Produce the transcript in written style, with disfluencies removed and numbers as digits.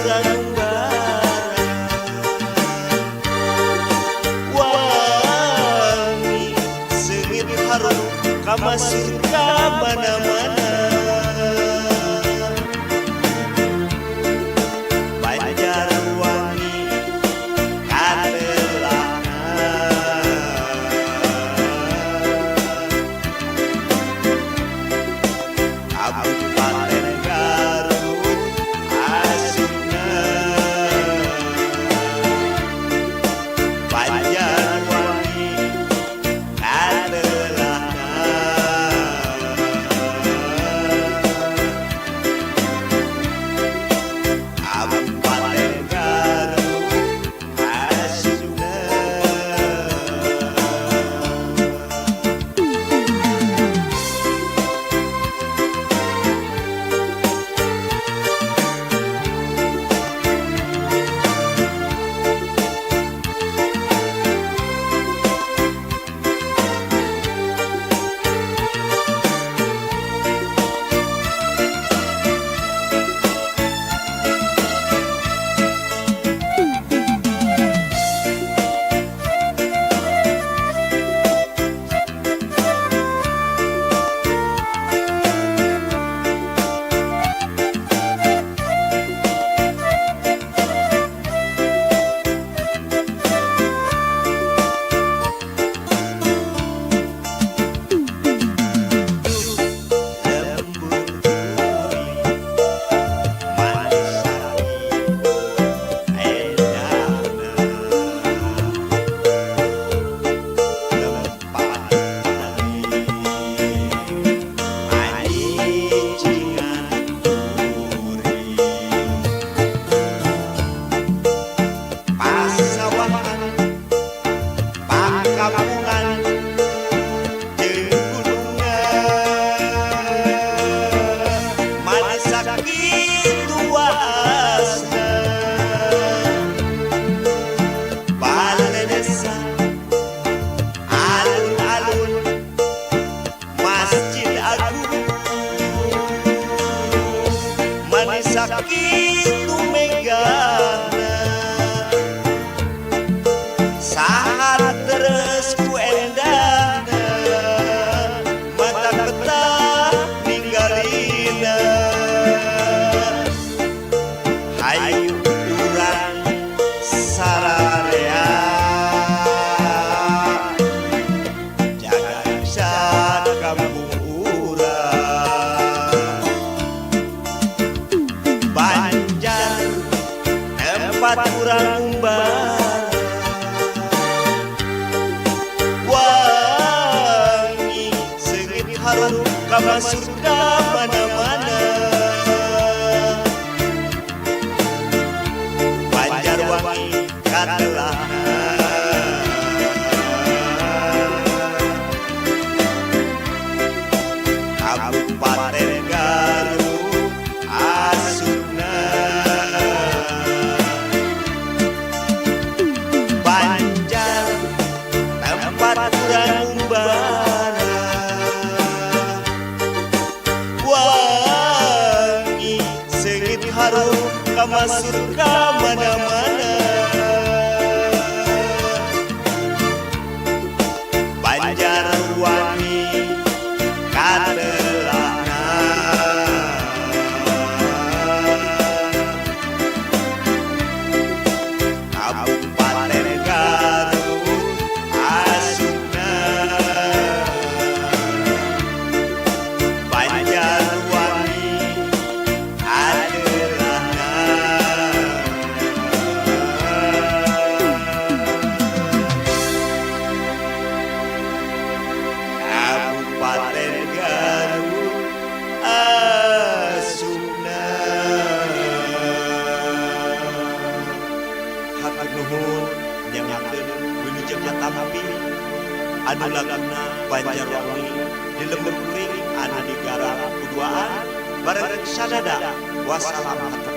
urang wangi seungit harum kamasur ka mana-mana. Sakitu megana sahat terus ku endana mata petah ninggalina hayu urang sararea jaga bisa kampung tempat urang umbara wangi seungit harum kamasur ka mana-mana. Banjarwangi katelahna Kabupaten Garut asupna tempat urang umbara wangi seungit harum kamasur ka mana-mana. Banjarwangi katelahna Kabupaten Garut asupna Banjarwangi katelahna Kabupaten Garut asupna. Hatur nuhun nyangakeun wilujeng hatampi anu lagana Banjarwangi di lembur kuring anu digarap kuduaan bareng sadada. Wassalam.